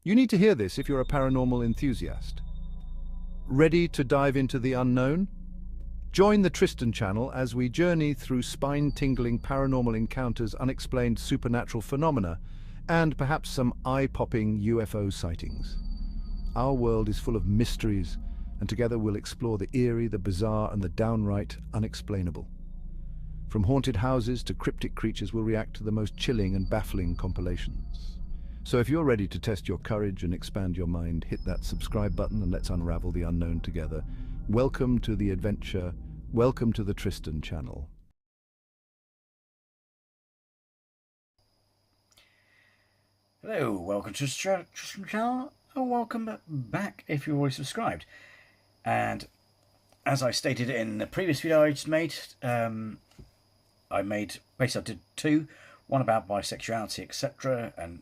You need to hear this if you're a paranormal enthusiast. Ready to dive into the unknown? Join the Tristan channel as we journey through spine-tingling paranormal encounters, unexplained supernatural phenomena, and perhaps some eye-popping UFO sightings. Our world is full of mysteries, and together we'll explore the eerie, the bizarre, and the downright unexplainable. From haunted houses to cryptic creatures, we'll react to the most chilling and baffling compilations. So if you're ready to test your courage and expand your mind, hit that subscribe button and let's unravel the unknown together. Welcome to the adventure. Welcome to the Tristan channel. Hello, welcome to the Tristan channel, and welcome back if you're already subscribed. And as I stated in the previous video I just made, I did two, one about bisexuality, etc., and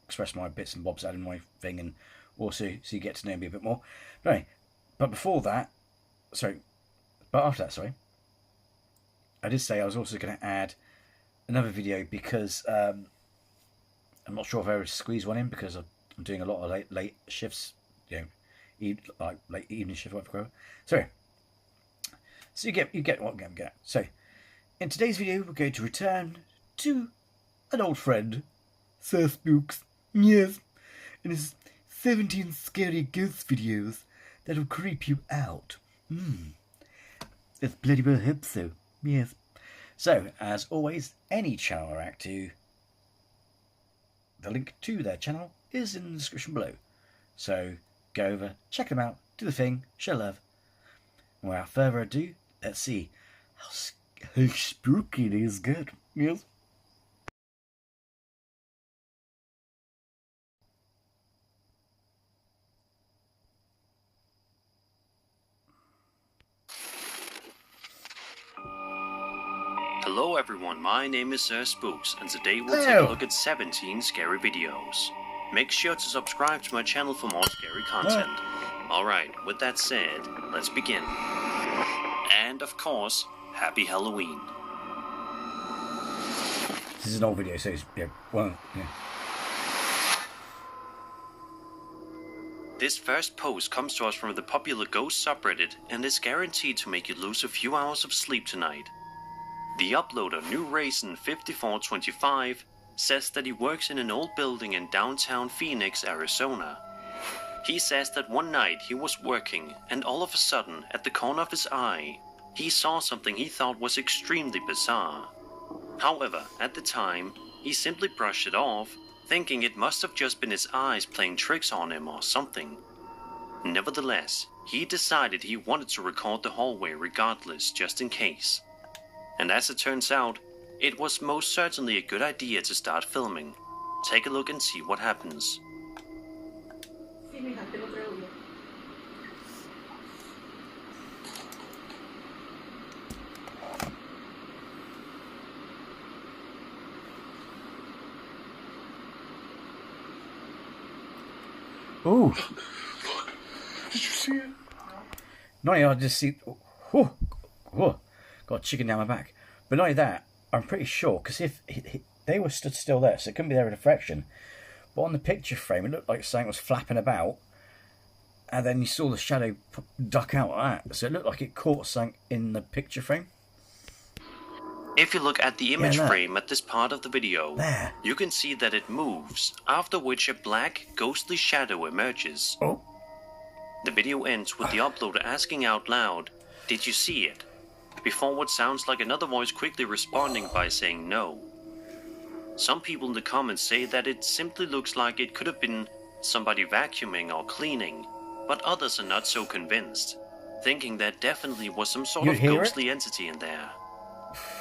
express my bits and bobs out in my thing, and also so you get to know me a bit more. But anyway, after that, I did say I was also going to add another video because I'm not sure if I ever squeeze one in because I'm doing a lot of late shifts, like late evening shift, whatever. So you get what I'm going to get. So in today's video, we're going to return to an old friend, Sir Spooks. Yes, and his 17 scary ghost videos that'll creep you out. That's bloody well hope so. Yes. So, as always, any channel I react to, the link to their channel is in the description below. So, go over, check them out, do the thing, show love. And without further ado, let's see how spooky it is. Good. Yes. Hello everyone, my name is Sir Spooks, and today we'll take a look at 17 scary videos. Make sure to subscribe to my channel for more scary content. Alright, with that said, let's begin. And of course, Happy Halloween. This is an old video, so it's, This first post comes to us from the popular Ghost subreddit and is guaranteed to make you lose a few hours of sleep tonight. The uploader New Raisin 5425 says that he works in an old building in downtown Phoenix, Arizona. He says that one night he was working and all of a sudden, at the corner of his eye, he saw something he thought was extremely bizarre. However, at the time, he simply brushed it off, thinking it must have just been his eyes playing tricks on him or something. Nevertheless, he decided he wanted to record the hallway regardless, just in case. And as it turns out, it was most certainly a good idea to start filming. Take a look and see what happens. Oh! Look! Did you see it? Not only I just see... got a chicken down my back. But not only that, I'm pretty sure, because if they were stood still there, so it couldn't be there in a fraction. But on the picture frame, it looked like something was flapping about, and then you saw the shadow duck out like that. So it looked like it caught something in the picture frame. If you look at the image frame at this part of the video, you can see that it moves, after which a black, ghostly shadow emerges. Oh. The video ends with the uploader asking out loud, "Did you see it?" before what sounds like another voice quickly responding by saying no. Some people in the comments say that it simply looks like it could have been somebody vacuuming or cleaning, but others are not so convinced, thinking there definitely was some sort of ghostly entity in there.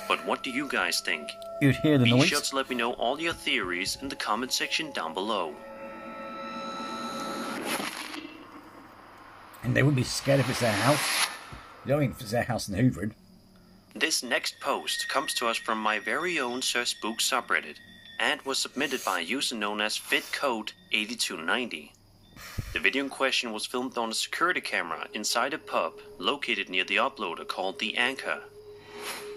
But what do you guys think? You'd hear the noise. Be sure to let me know all your theories in the comment section down below. And they wouldn't be scared if it's their house. You don't mean if it's their house in Hoovering. This next post comes to us from my very own Sir Spooks subreddit, and was submitted by a user known as FitCode8290. The video in question was filmed on a security camera inside a pub located near the uploader called The Anchor.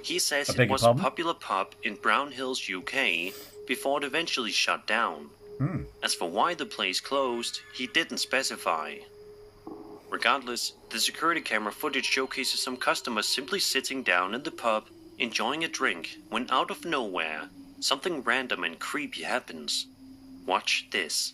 He says it was a popular pub in Brown Hills, UK, before it eventually shut down. As for why the place closed, he didn't specify. Regardless, the security camera footage showcases some customers simply sitting down in the pub, enjoying a drink, when out of nowhere, something random and creepy happens. Watch this.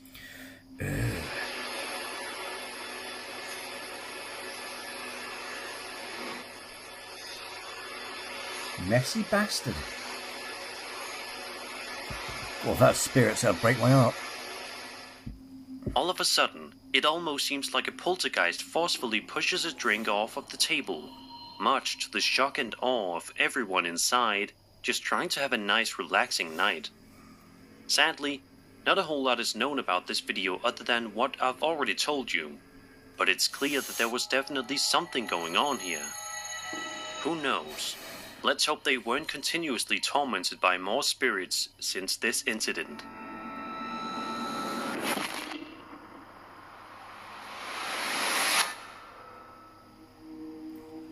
Messy bastard. Well, that spirit's gonna break my heart. All of a sudden, it almost seems like a poltergeist forcefully pushes a drink off of the table, much to the shock and awe of everyone inside, just trying to have a nice relaxing night. Sadly, not a whole lot is known about this video other than what I've already told you, but it's clear that there was definitely something going on here. Who knows? Let's hope they weren't continuously tormented by more spirits since this incident.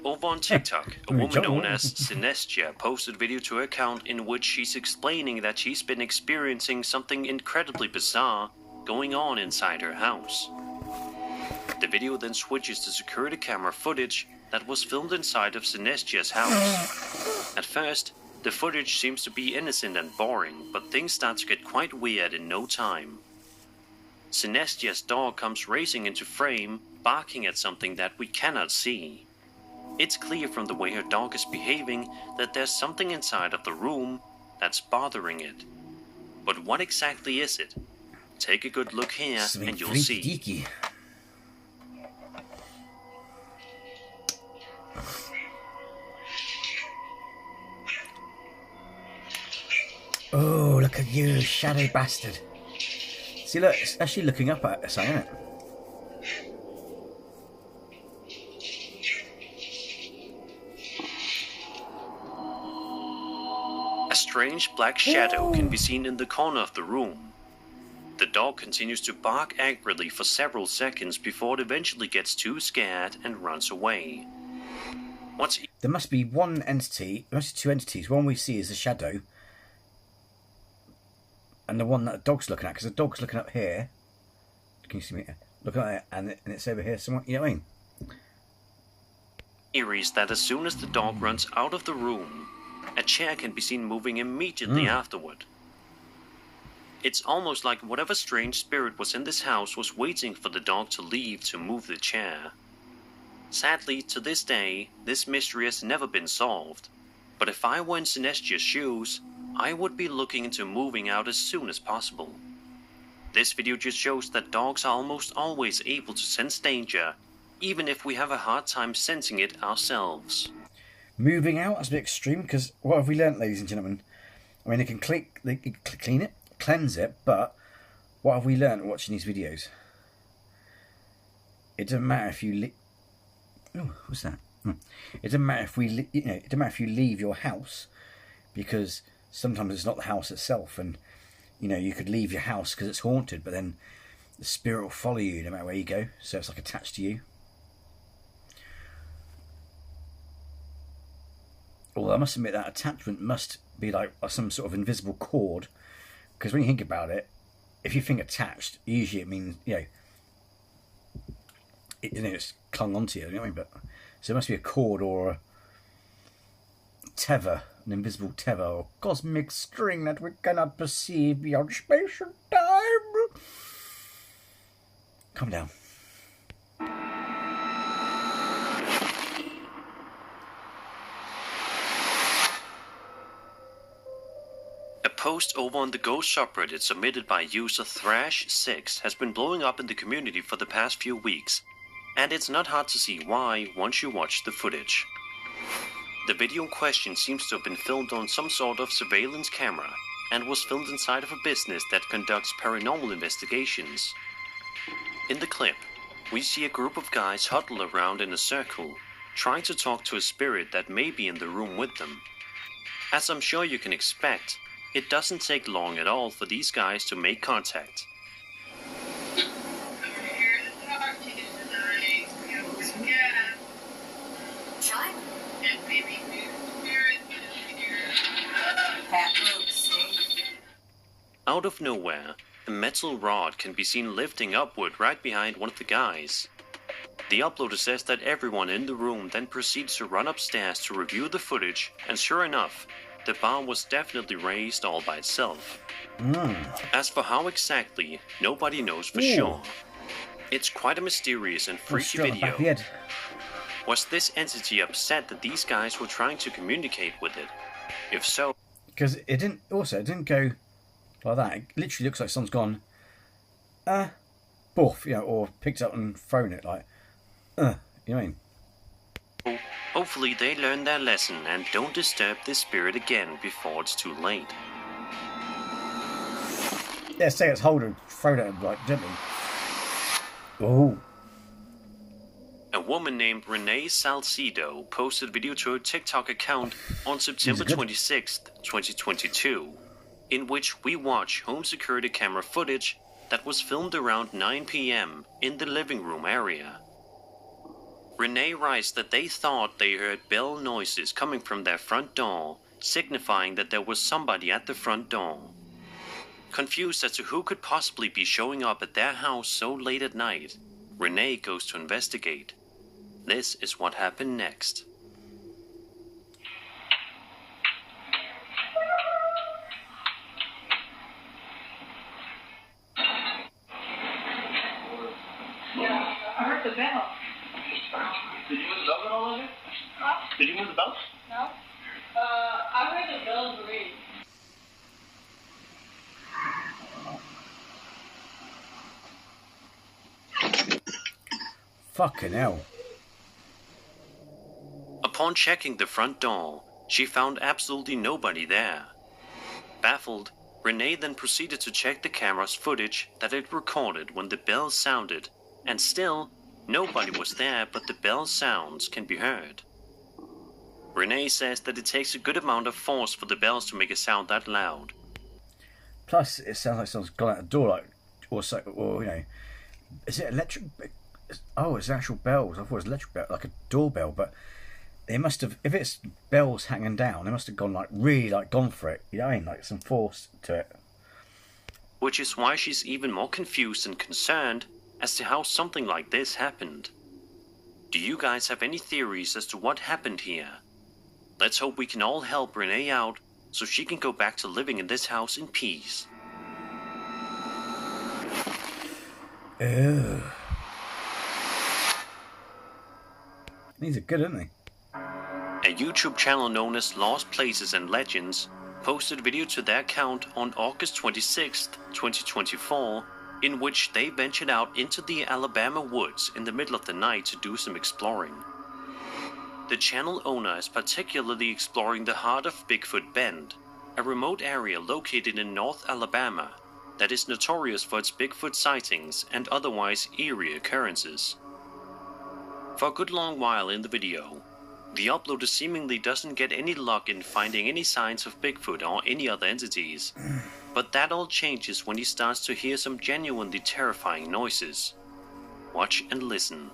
Over on TikTok, a woman known as Sinestia posted a video to her account in which she's explaining that she's been experiencing something incredibly bizarre going on inside her house. The video then switches to security camera footage that was filmed inside of Sinestia's house. At first, the footage seems to be innocent and boring, but things start to get quite weird in no time. Sinestia's dog comes racing into frame, barking at something that we cannot see. It's clear from the way her dog is behaving that there's something inside of the room that's bothering it. But what exactly is it? Take a good look here and you'll see. Geeky. Oh, look at you, shadow bastard. See, look, it's actually looking up at us, isn't it? A strange black shadow can be seen in the corner of the room. The dog continues to bark angrily for several seconds before it eventually gets too scared and runs away. There must be one entity, there must be two entities. One we see is a shadow, and the one that the dog's looking at, because the dog's looking up here. Can you see me? Look at it, and it's over here somewhere. You know what I mean? Eerie's that as soon as the dog runs out of the room, a chair can be seen moving immediately afterward. It's almost like whatever strange spirit was in this house was waiting for the dog to leave to move the chair. Sadly, to this day, this mystery has never been solved. But if I were in Sinestia's shoes, I would be looking into moving out as soon as possible. This video just shows that dogs are almost always able to sense danger, even if we have a hard time sensing it ourselves. Moving out is a bit extreme, because what have we learnt, ladies and gentlemen? I mean, they can clean it, cleanse it, but what have we learnt watching these videos? It doesn't matter if you oh, what's that? It doesn't matter if it doesn't matter if you leave your house, because sometimes it's not the house itself, and you could leave your house because it's haunted, but then the spirit will follow you no matter where you go, so it's like attached to you. Although I must admit that attachment must be like some sort of invisible cord, because when you think about it, if you think attached, usually it means it's clung onto you. You know what I mean? But so it must be a cord or a tether, an invisible tether or cosmic string that we cannot perceive beyond space and time. Calm down. A post over on the Ghost subreddit submitted by user Thrash6 has been blowing up in the community for the past few weeks, and it's not hard to see why once you watch the footage. The video in question seems to have been filmed on some sort of surveillance camera, and was filmed inside of a business that conducts paranormal investigations. In the clip, we see a group of guys huddle around in a circle, trying to talk to a spirit that may be in the room with them. As I'm sure you can expect, it doesn't take long at all for these guys to make contact. Out of nowhere, a metal rod can be seen lifting upward right behind one of the guys. The uploader says that everyone in the room then proceeds to run upstairs to review the footage, and sure enough, the bar was definitely raised all by itself. As for how exactly, nobody knows for sure. It's quite a mysterious and freaky video. Was this entity upset that these guys were trying to communicate with it? If so... Because it didn't go like that. It literally looks like someone's gone, boof, you know, or picked up and thrown it like, you know what I mean? Hopefully they learn their lesson and don't disturb this spirit again before it's too late. Yeah, say it's hold and throw it at him, like, gently. Oh. A woman named Renee Salcido posted a video to her TikTok account on September 26th, 2022, in which we watch home security camera footage that was filmed around 9 p.m. in the living room area. Renee writes that they thought they heard bell noises coming from their front door, signifying that there was somebody at the front door. Confused as to who could possibly be showing up at their house so late at night, Renee goes to investigate. This is what happened next. Yeah, I heard the bell. Did you move the bell at all over? Huh? Did you move the bell? No. I heard the bell ring. Fucking hell. Upon checking the front door, she found absolutely nobody there. Baffled, Renee then proceeded to check the camera's footage that it recorded when the bell sounded, and still, nobody was there, but the bell sounds can be heard. Renee says that it takes a good amount of force for the bells to make a sound that loud. Plus, it sounds like someone's gone out the door, like, or you know, is it electric? Oh, it's actual bells. I thought it was electric bell, like a doorbell, but they must have, if it's bells hanging down, they must have gone, like, really, like, gone for it. You know what I mean? Like, some force to it. Which is why she's even more confused and concerned as to how something like this happened. Do you guys have any theories as to what happened here? Let's hope we can all help Renee out so she can go back to living in this house in peace. Ugh. These are good, aren't they? A YouTube channel known as Lost Places and Legends posted a video to their account on August 26th, 2024, in which they ventured out into the Alabama woods in the middle of the night to do some exploring. The channel owner is particularly exploring the heart of Bigfoot Bend, a remote area located in North Alabama that is notorious for its Bigfoot sightings and otherwise eerie occurrences. For a good long while in the video, the uploader seemingly doesn't get any luck in finding any signs of Bigfoot or any other entities, but that all changes when he starts to hear some genuinely terrifying noises. Watch and listen.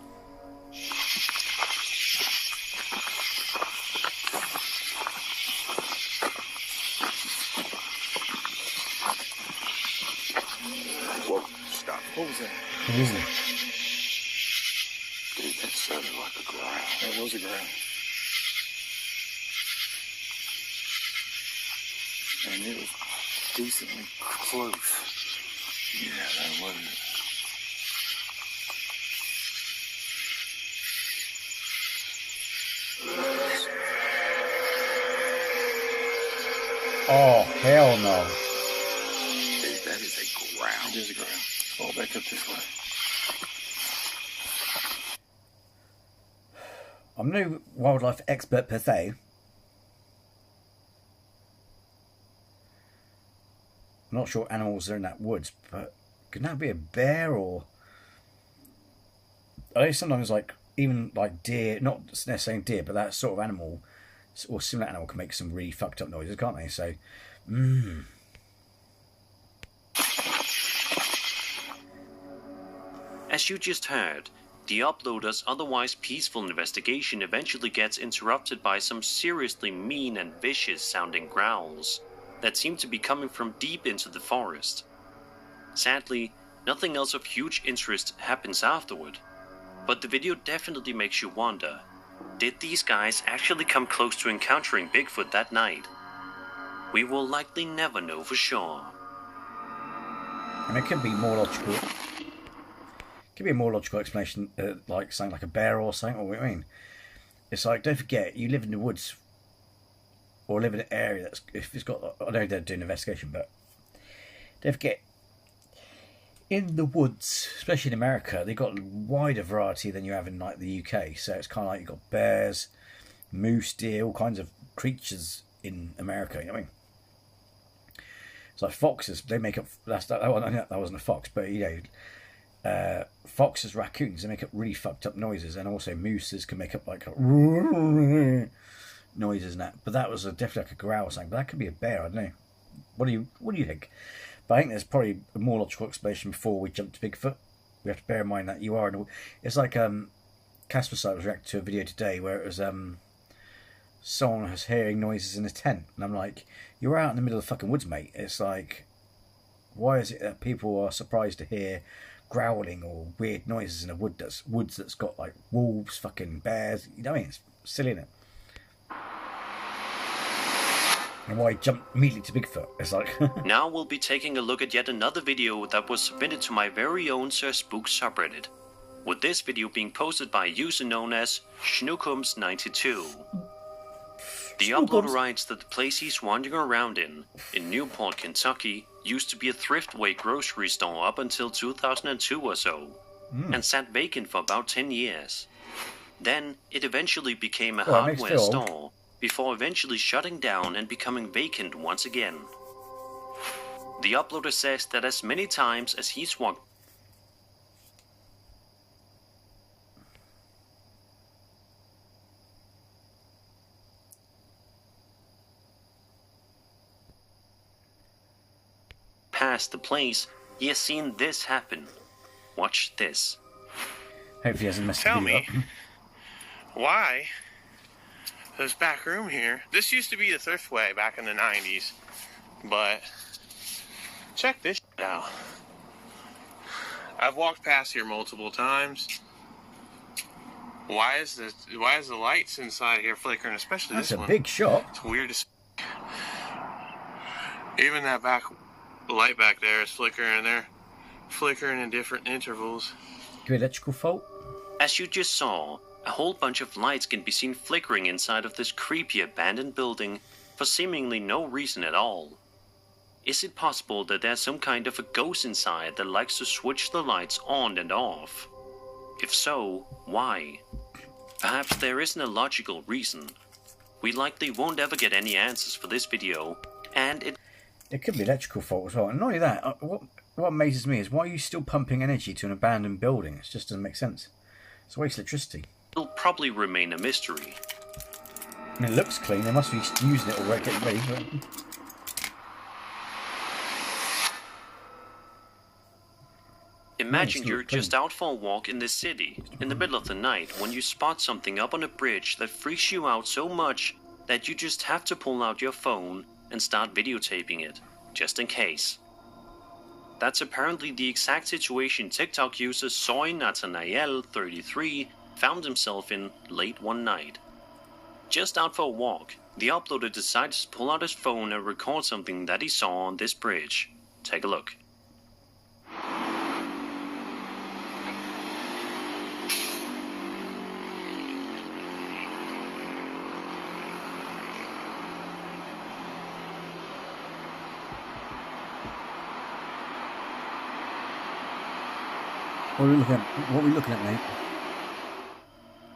Whoa, stop. What was that? What is it? Dude, that sounded like a growl. That was a growl. And it was decently close. Yeah, that wasn't it. Oh, hell no. Dude, that is a growl. It is a growl. Fall back up this way. I'm no wildlife expert per se. I'm not sure what animals are in that woods, but could that be a bear or... I know sometimes, like, even like deer, not necessarily deer, but that sort of animal or similar animal can make some really fucked up noises, can't they? So, As you just heard, the uploader's otherwise peaceful investigation eventually gets interrupted by some seriously mean and vicious sounding growls that seem to be coming from deep into the forest. Sadly, nothing else of huge interest happens afterward. But the video definitely makes you wonder, did these guys actually come close to encountering Bigfoot that night? We will likely never know for sure. And it could be more logical. Could be a more logical explanation, like something like a bear or something. Or what I mean, it's like, don't forget, you live in the woods, or live in an area that's, if it's got, I know they're doing an investigation, but don't forget, in the woods, especially in America, they've got a wider variety than you have in like the UK. So it's kind of like you've got bears, moose, deer, all kinds of creatures in America. You know what I mean? It's like foxes. They make up. That wasn't a fox, but you know, foxes, raccoons. They make up really fucked up noises, and also mooses can make up like noises and that. But that was definitely like a growl or something. But that could be a bear. I don't know. What do you think? But I think there's probably a more logical explanation before we jump to Bigfoot. We have to bear in mind that you are in it's like Casper Site was reacting to a video today where it was someone was hearing noises in a tent, and I'm like, you're out in the middle of the fucking woods, mate. It's like, why is it that people are surprised to hear growling or weird noises in a woods that's got like wolves, fucking bears? You know what I mean? It's silly, isn't it? And why jump immediately to Bigfoot? It's like... Now we'll be taking a look at yet another video that was submitted to my very own Sir Spooks subreddit, with this video being posted by a user known as Schnookums92. The uploader writes that the place he's wandering around in Newport, Kentucky, used to be a thriftway grocery store up until 2002 or so, and sat vacant for about 10 years. Then it eventually became a hardware store, before eventually shutting down and becoming vacant once again. The uploader says that as many times as he's walked past the place, he has seen this happen. Watch this. Hopefully he hasn't messed Tell the video me, why this back room here? This used to be the Thriftway back in the 90s, but check this shit out. I've walked past here multiple times. Why is the lights inside here flickering? Especially That's this a one. big shot. It's weird as even that back light back there is flickering. They're flickering in different intervals. Could be electrical fault. As you just saw, a whole bunch of lights can be seen flickering inside of this creepy abandoned building for seemingly no reason at all. Is it possible that there's some kind of a ghost inside that likes to switch the lights on and off? If so, why? Perhaps there isn't a logical reason. We likely won't ever get any answers for this video, and It could be electrical fault as well. And not only that, what amazes me is why are you still pumping energy to an abandoned building? It just doesn't make sense. It's a waste of electricity. will probably remain a mystery. I mean, it looks clean. They must be using it already, getting ready. But... Imagine you're just out for a walk in the city, in the middle of the night, when you spot something up on a bridge that freaks you out so much that you just have to pull out your phone and start videotaping it, just in case. That's apparently the exact situation TikTok user Soy Nathanael 33 found himself in late one night. Just out for a walk, the uploader decided to pull out his phone and record something that he saw on this bridge. Take a look. What are we looking at, mate?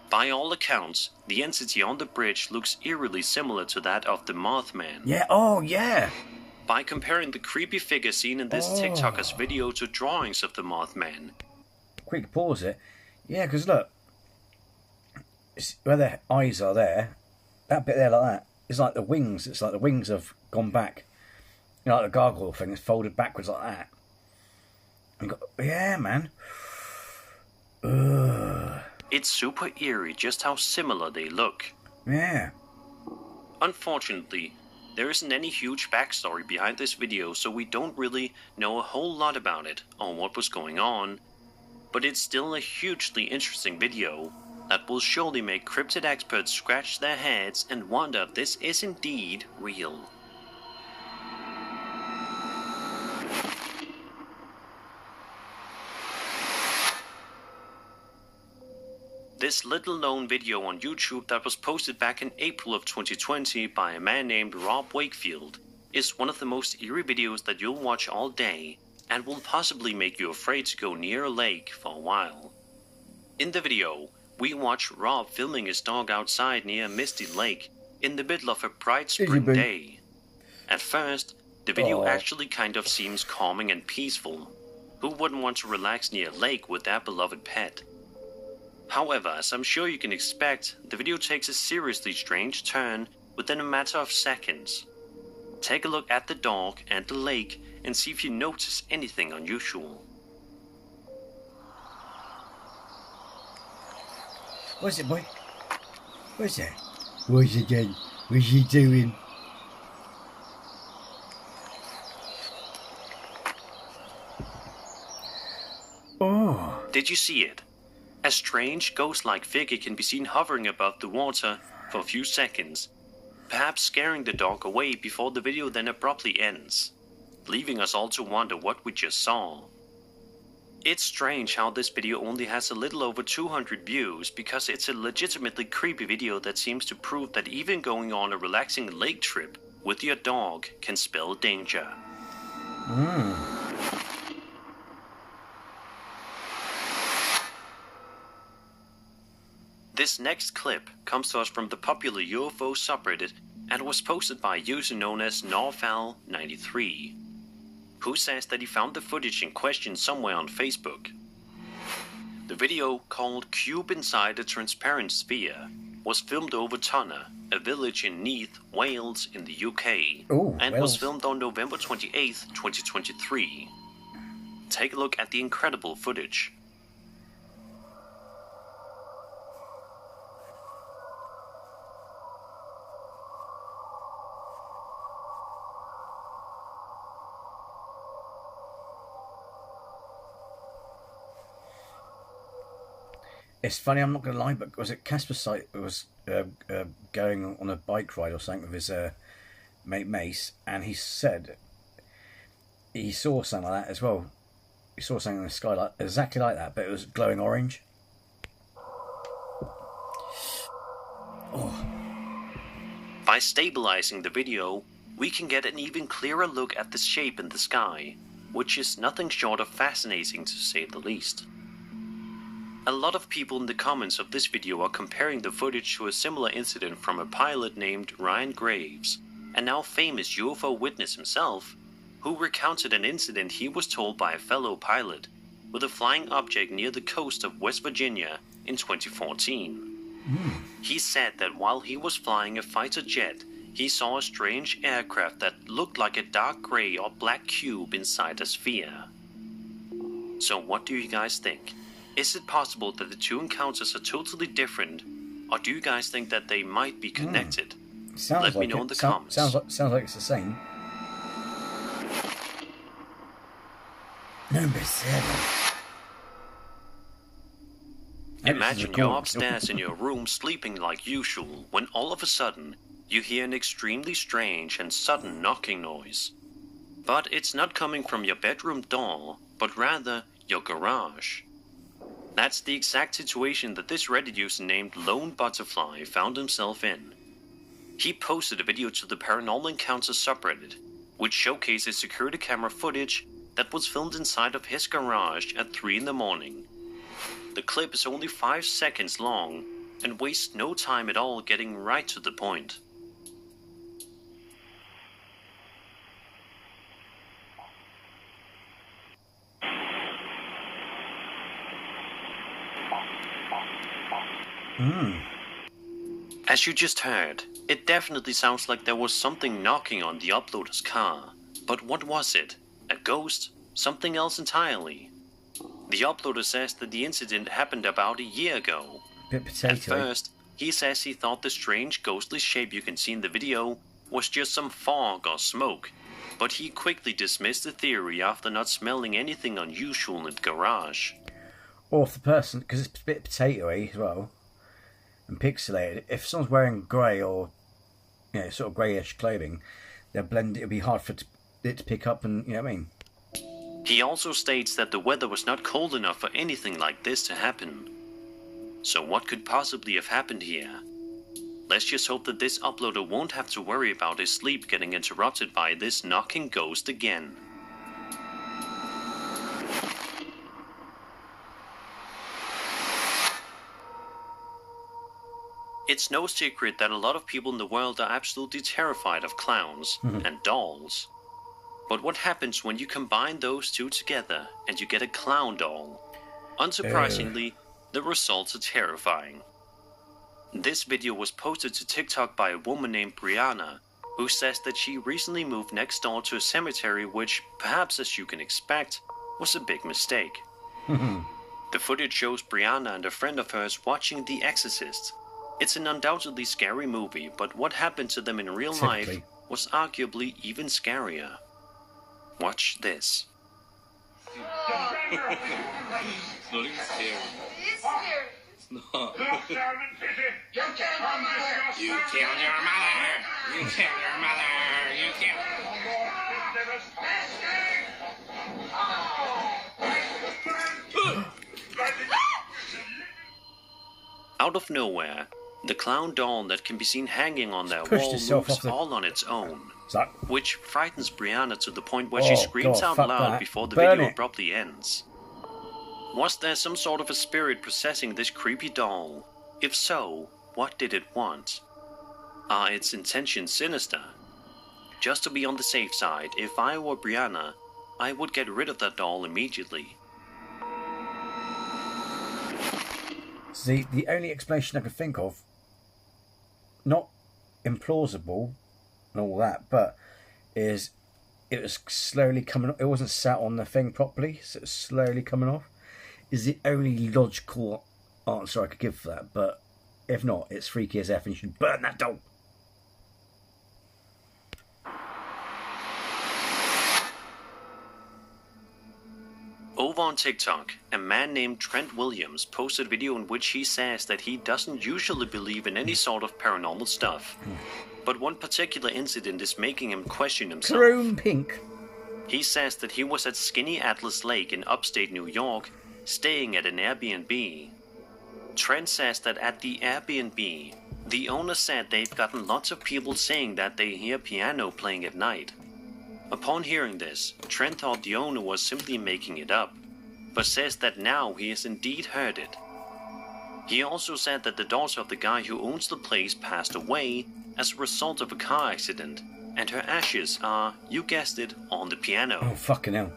By all accounts, the entity on the bridge looks eerily similar to that of the Mothman. Yeah, oh yeah! By comparing the creepy figure seen in this TikToker's video to drawings of the Mothman. Quick pause it. Yeah, because look, where their eyes are there, that bit there like that, it's like the wings. It's like the wings have gone back. You know, like the gargoyle thing, it's folded backwards like that. And yeah, man. Ugh. It's super eerie just how similar they look. Yeah. Unfortunately, There isn't any huge backstory behind this video, so we don't really know a whole lot about it or what was going on, but it's still a hugely interesting video that will surely make cryptid experts scratch their heads and wonder if this is indeed real. This little known video on YouTube that was posted back in April of 2020 by a man named Rob Wakefield is one of the most eerie videos that you'll watch all day and will possibly make you afraid to go near a lake for a while. In the video, we watch Rob filming his dog outside near a misty lake in the middle of a bright spring day. At first, the video actually kind of seems calming and peaceful. Who wouldn't want to relax near a lake with their beloved pet? However, as I'm sure you can expect, the video takes a seriously strange turn within a matter of seconds. Take a look at the dog and the lake and see if you notice anything unusual. What's it, boy? What's that? What's it doing? What's he doing? Oh. Did you see it? A strange ghost-like figure can be seen hovering above the water for a few seconds, perhaps scaring the dog away before the video then abruptly ends, leaving us all to wonder what we just saw. It's strange how this video only has a little over 200 views because it's a legitimately creepy video that seems to prove that even going on a relaxing lake trip with your dog can spell danger. This next clip comes to us from the popular UFO subreddit and was posted by a user known as Norval93, who says that he found the footage in question somewhere on Facebook. The video, called Cube Inside a Transparent Sphere, was filmed over Tunner, a village in Neath, Wales in the UK, was filmed on November 28th, 2023. Take a look at the incredible footage. It's funny, I'm not going to lie, but was it Casper's site was going on a bike ride or something with his mate Mace, and he said he saw something like that as well. He saw something in the sky like, exactly like that, but it was glowing orange. By stabilizing the video, we can get an even clearer look at the shape in the sky, which is nothing short of fascinating to say the least. A lot of people in the comments of this video are comparing the footage to a similar incident from a pilot named Ryan Graves, a now famous UFO witness himself, who recounted an incident he was told by a fellow pilot with a flying object near the coast of West Virginia in 2014. He said that while he was flying a fighter jet, he saw a strange aircraft that looked like a dark gray or black cube inside a sphere. So what do you guys think? Is it possible that the two encounters are totally different, or do you guys think that they might be connected? Let me know in the comments. Sounds like it's the same. Number 7. Imagine you're upstairs in your room sleeping like usual, when all of a sudden you hear an extremely strange and sudden knocking noise. But it's not coming from your bedroom door, but rather your garage. That's the exact situation that this Reddit user named Lone Butterfly found himself in. He posted a video to the Paranormal Encounters subreddit, which showcases security camera footage that was filmed inside of his garage at 3 in the morning. The clip is only 5 seconds long and wastes no time at all getting right to the point. As you just heard, it definitely sounds like there was something knocking on the uploader's car. But what was it? A ghost? Something else entirely? The uploader says that the incident happened about a year ago. At first, he says he thought the strange ghostly shape you can see in the video was just some fog or smoke, but he quickly dismissed the theory after not smelling anything unusual in the garage. Or if the person, because it's a bit potatoey as well, and pixelated, if someone's wearing grey or, you know, sort of greyish clothing, they'll blend. It'll be hard for it to pick up, and you know what I mean. He also states that the weather was not cold enough for anything like this to happen. So what could possibly have happened here? Let's just hope that this uploader won't have to worry about his sleep getting interrupted by this knocking ghost again. It's no secret that a lot of people in the world are absolutely terrified of clowns and dolls. But what happens when you combine those two together and you get a clown doll? Unsurprisingly, the results are terrifying. This video was posted to TikTok by a woman named Brianna, who says that she recently moved next door to a cemetery which, perhaps as you can expect, was a big mistake. The footage shows Brianna and a friend of hers watching The Exorcist. It's an undoubtedly scary movie, but what happened to them in real life was arguably even scarier. Watch this. It's not even scary. It's scary. It's not. You killed your mother! You killed your mother! You killed... Out of nowhere, the clown doll that can be seen hanging on their wall moves all on its own, which frightens Brianna to the point where she screams out loud before the video abruptly ends. Was there some sort of a spirit possessing this creepy doll? If so, what did it want? Are its intentions sinister? Just to be on the safe side, if I were Brianna, I would get rid of that doll immediately. See, the only explanation I could think of, not implausible and all that, but is it was slowly coming off. It wasn't sat on the thing properly, so it was slowly coming off. Is the only logical answer I could give for that, but if not, it's freaky as F and you should burn that doll. Over on TikTok, a man named Trent Williams posted a video in which he says that he doesn't usually believe in any sort of paranormal stuff. But one particular incident is making him question himself. Chrome pink. He says that he was at Skinny Atlas Lake in upstate New York, staying at an Airbnb. Trent says that at the Airbnb, the owner said they've gotten lots of people saying that they hear piano playing at night. Upon hearing this, Trent thought the owner was simply making it up, but says that now he has indeed heard it. He also said that the daughter of the guy who owns the place passed away as a result of a car accident, and her ashes are, you guessed it, on the piano. Oh, fucking hell.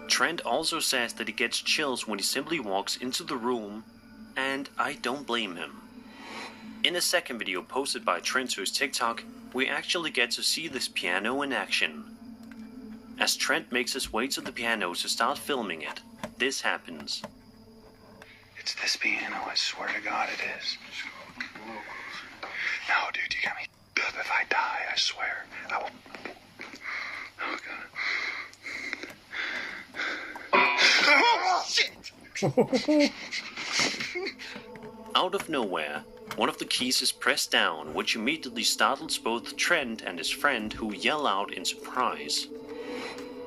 Trent also says that he gets chills when he simply walks into the room, and I don't blame him. In a second video posted by Trent to his TikTok, we actually get to see this piano in action. As Trent makes his way to the piano to start filming it, this happens. It's this piano, I swear to God it is. No, dude, you got me. If I die, I swear, I will... Oh, God. Oh, shit! Out of nowhere, one of the keys is pressed down, which immediately startles both Trent and his friend, who yell out in surprise.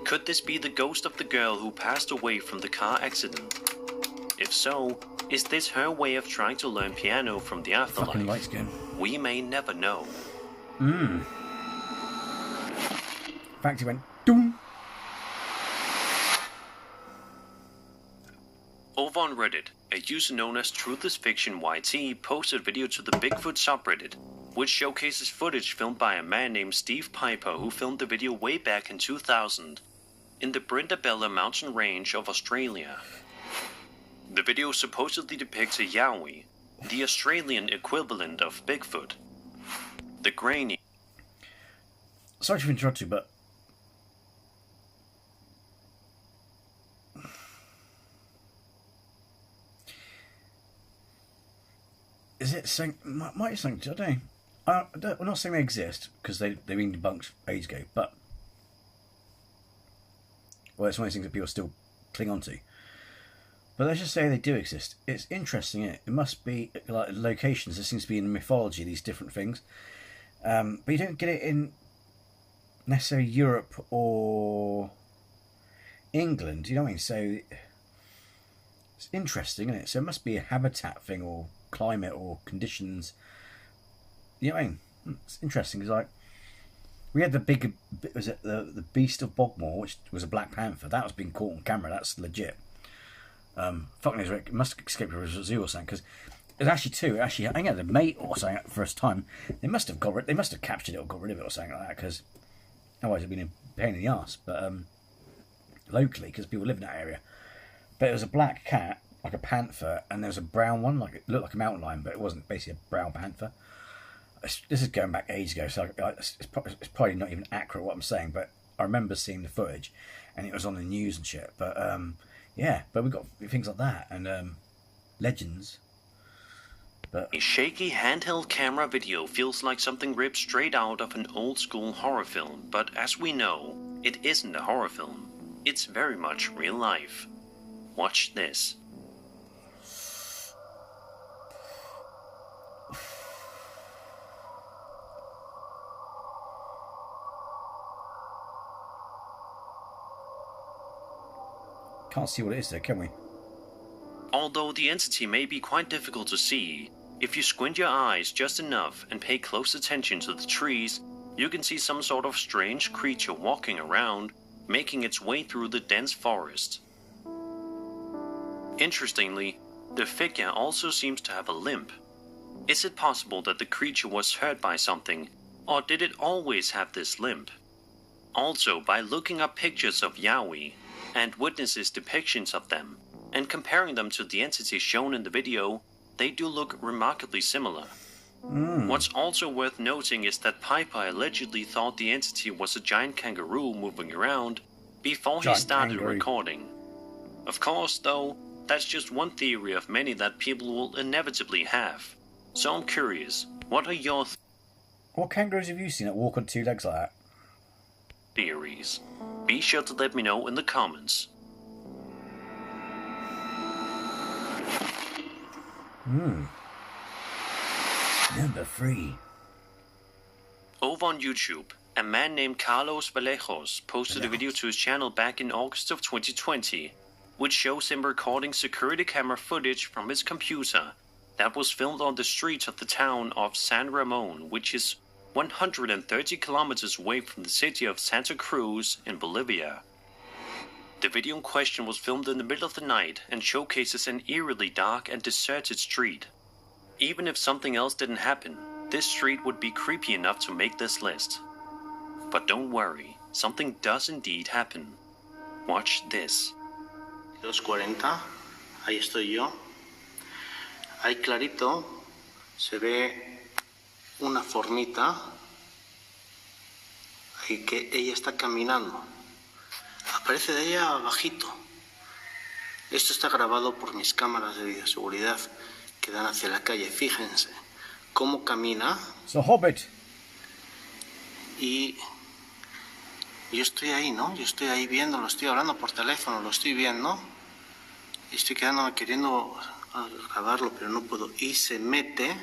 Could this be the ghost of the girl who passed away from the car accident? If so, is this her way of trying to learn piano from the afterlife? Fucking light skin. We may never know. In fact, he went doom. Over on Reddit, a user known as Truth is Fiction YT posted a video to the Bigfoot subreddit, which showcases footage filmed by a man named Steve Piper who filmed the video way back in 2000 in the Brindabella mountain range of Australia. The video supposedly depicts a yowie, the Australian equivalent of Bigfoot. The grainy... Sorry to interrupt you, but... Is it something... Might be something, I don't know. I'm not saying they exist, because they've been debunked ages ago, but... Well, it's one of those things that people still cling on to. But let's just say they do exist. It's interesting, isn't it? It must be, like, locations. There seems to be in the mythology, these different things. But you don't get it in necessarily Europe or England, you know what I mean? So it's interesting, isn't it? So it must be a habitat thing or climate or conditions. You know what I mean? It's interesting because, like, we had was it the Beast of Bogmore, which was a Black Panther. That was being caught on camera. That's legit. Fuck knows, it must have escaped a zoo or something, because there's actually two. Actually, I think I had a mate or something at the first time. They must have captured it or got rid of it or something like that, because otherwise it'd been a pain in the arse. But locally, because people live in that area. But it was a black cat, like a panther, and there was a brown one, like it looked like a mountain lion, but it wasn't. Basically a brown panther. This is going back ages ago, so it's probably not even accurate what I'm saying, but I remember seeing the footage, and it was on the news and shit. But yeah, but we've got things like that and legends. But a shaky handheld camera video feels like something ripped straight out of an old school horror film, but as we know, it isn't a horror film. It's very much real life. Watch this. can't see what it is there, can we? Although the entity may be quite difficult to see, if you squint your eyes just enough and pay close attention to the trees, you can see some sort of strange creature walking around, making its way through the dense forest. Interestingly, the figure also seems to have a limp. Is it possible that the creature was hurt by something, or did it always have this limp? Also, by looking up pictures of Yowie and witnesses' depictions of them, and comparing them to the entity shown in the video, they do look remarkably similar. What's also worth noting is that Piper allegedly thought the entity was a giant kangaroo moving around before he started recording. Of course, though, that's just one theory of many that people will inevitably have. So I'm curious, what are your What kangaroos have you seen that walk on two legs like that? theories? Be sure to let me know in the comments. Number 3. Over on YouTube, a man named Carlos Vallejos posted a video to his channel back in August of 2020, which shows him recording security camera footage from his computer that was filmed on the streets of the town of San Ramon, which is 130 kilometers away from the city of Santa Cruz in Bolivia. The video in question was filmed in the middle of the night and showcases an eerily dark and deserted street. Even if something else didn't happen, this street would be creepy enough to make this list. But don't worry, something does indeed happen. Watch this. 2:40, ahí estoy yo. Ahí clarito se ve una formita, ahí que ella está caminando. Aparece de ella bajito. Esto está grabado por mis cámaras de videoseguridad que dan hacia la calle. Fíjense cómo camina. It's a hobbit. Y yo estoy ahí, ¿no? Yo estoy ahí viendo, lo estoy hablando por teléfono, lo estoy viendo. Y estoy quedándome queriendo grabarlo, pero no puedo. Y se mete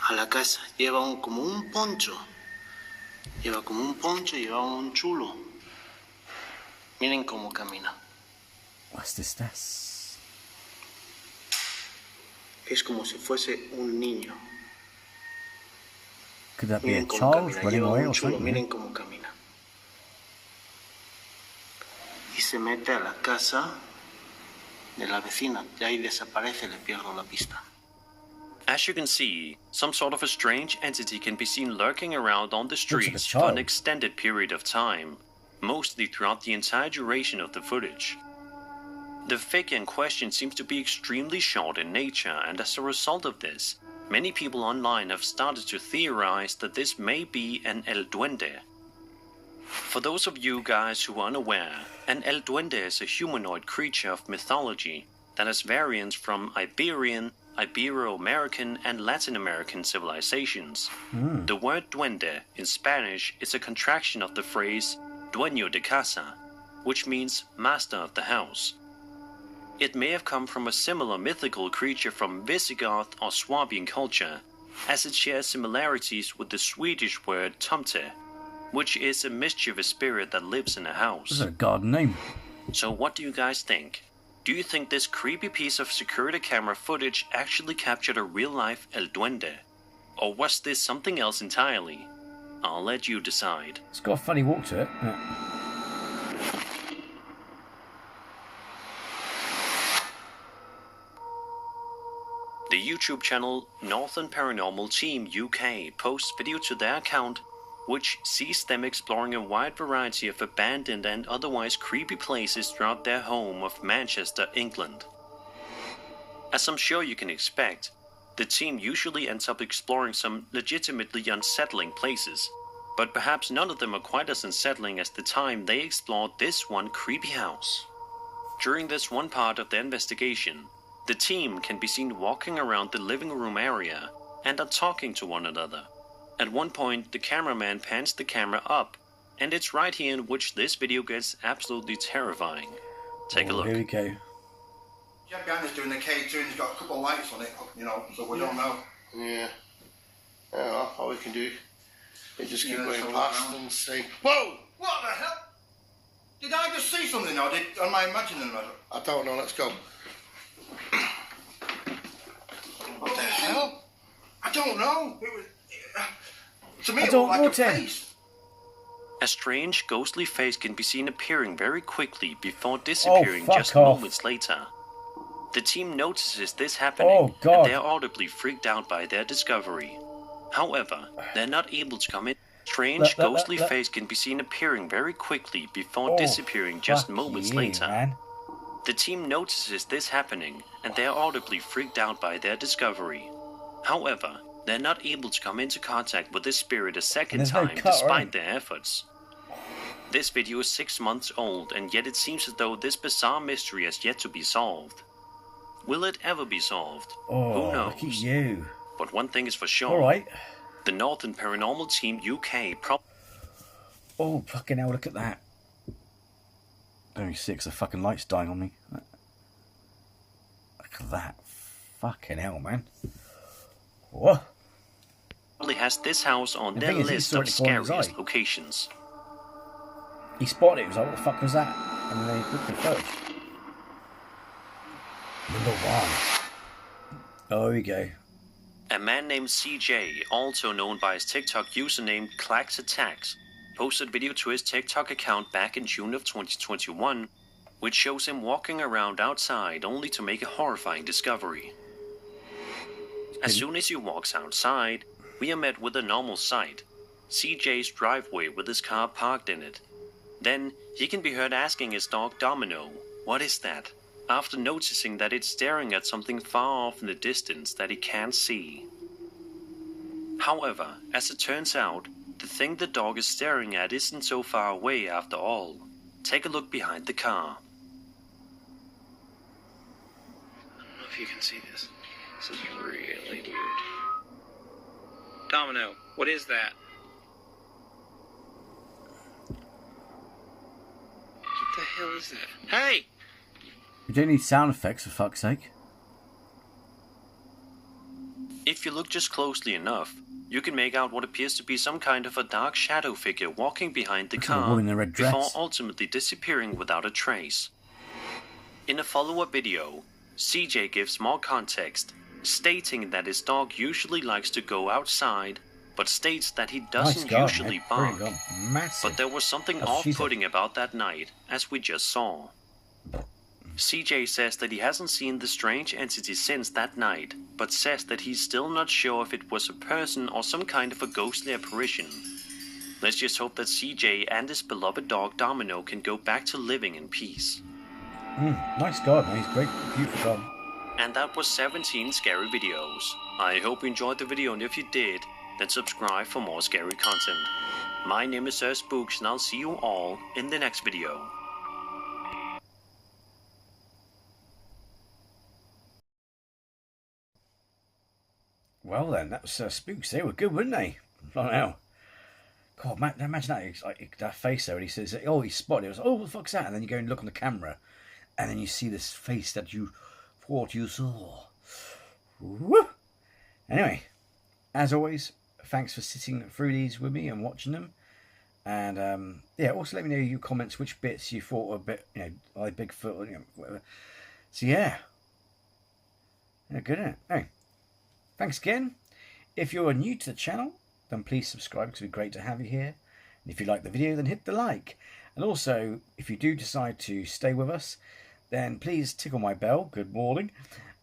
a la casa. Lleva como un poncho. Lleva como un poncho, lleva un chulo. Miren cómo camina. What's this? Es como si fuese un niño. Could that be a Miren cómo child camina, running lleva away un or chulo, something? miren cómo camina. Y se mete a la casa de la vecina. Y ahí desaparece, le pierdo la pista. As you can see, some sort of a strange entity can be seen lurking around on the like a streets for child. an extended period of time, mostly throughout the entire duration of the footage. The figure in question seems to be extremely short in nature, and as a result of this, many people online have started to theorize that this may be an El Duende. For those of you guys who are unaware, an El Duende is a humanoid creature of mythology that has variants from Iberian, Ibero-American and Latin American civilizations. The word duende in Spanish is a contraction of the phrase dueño de casa, which means master of the house. It may have come from a similar mythical creature from Visigoth or Swabian culture, as it shares similarities with the Swedish word tomte, which is a mischievous spirit that lives in a house. This is a garden name. So what do you guys think? Do you think this creepy piece of security camera footage actually captured a real-life El Duende? Or was this something else entirely? I'll let you decide. It's got a funny walk to it. The YouTube channel Northern Paranormal Team UK posts video to their account, which sees them exploring a wide variety of abandoned and otherwise creepy places throughout their home of Manchester, England. As I'm sure you can expect, the team usually ends up exploring some legitimately unsettling places, but perhaps none of them are quite as unsettling as the time they explored this one creepy house. During this one part of the investigation, the team can be seen walking around the living room area and are talking to one another. At one point, the cameraman pans the camera up, and it's right here in which this video gets absolutely terrifying. Take a look. Here we go. Jeff behind us doing the K2 and he's got a couple of lights on it, you know, but we don't know. Yeah. Yeah, all we can do is just keep Yeah, going so past around. and say, whoa! What the hell? Did I just see something or am I imagining it? I don't know, let's go. What the hell? I don't know. It was, to me, I it don't looked know, like a Tim. face. A strange, ghostly face can be seen appearing very quickly before disappearing fuck just off. moments later. The team notices this happening, Oh, God. and they're audibly freaked out by their discovery. However, they're not able to come in. Strange, ghostly face can be seen appearing very quickly before disappearing just Fuck moments you, later. man. The team notices this happening, and they are audibly freaked out by their discovery. However, they're not able to come into contact with this spirit a second There's no time cut, despite right? their efforts. This video is 6 months old, and yet it seems as though this bizarre mystery has yet to be solved. Will it ever be solved? Oh, Who knows? look at you. But one thing is for sure. Alright. The Northern Paranormal Team UK Oh, fucking hell, look at that. Very sick, the fucking light's dying on me. Look at that. Fucking hell, man. Whoa. probably has this house on The their thing is, he list saw of it before his scariest eye. locations. He spotted it, he was like, what the fuck was that? And then they looked at the footage. Number 1. Oh, here we go. A man named CJ, also known by his TikTok username Clax Attacks, posted a video to his TikTok account back in June of 2021, which shows him walking around outside only to make a horrifying discovery. As soon as he walks outside, we are met with a normal sight, CJ's driveway with his car parked in it. Then, he can be heard asking his dog Domino, "What is that?" after noticing that it's staring at something far off in the distance that he can't see. However, as it turns out, the thing the dog is staring at isn't so far away after all. Take a look behind the car. I don't know if you can see this. This is really weird. Domino, what is that? What the hell is that? Hey! We don't need sound effects, for fuck's sake. If you look just closely enough, you can make out what appears to be some kind of a dark shadow figure walking behind the Looks like a car woman in a red dress. before ultimately disappearing without a trace. In a follow-up video, CJ gives more context, stating that his dog usually likes to go outside, but states that he doesn't usually bark. Massive. But there was something That's what she off-putting about that night, as we just saw. CJ says that he hasn't seen the strange entity since that night, but says that he's still not sure if it was a person or some kind of a ghostly apparition. Let's just hope that CJ and his beloved dog Domino can go back to living in peace. Nice guy, man. He's great. Beautiful dog. And that was 17 scary videos. I hope you enjoyed the video, and if you did, then subscribe for more scary content. My name is Sir Spooks, and I'll see you all in the next video. Well then, that was Sir Spooks. They were good, weren't they? Not now. God, imagine that. It's like that face there, and he says, "Oh, he spotted it." It was, "Oh, what the fuck's that?" And then you go and look on the camera, and then you see this face that you thought you saw. Woo! Anyway, as always, thanks for sitting through these with me and watching them. And yeah, also let me know in your comments which bits you thought were a bit, like Bigfoot, whatever. So yeah, good, isn't it? Anyway, thanks again. If you're new to the channel, then please subscribe because it'd be great to have you here. And if you like the video, then hit the like. And also, if you do decide to stay with us, then please tickle my bell. Good morning.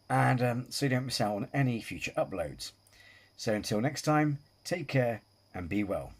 And so you don't miss out on any future uploads. So until next time, take care and be well.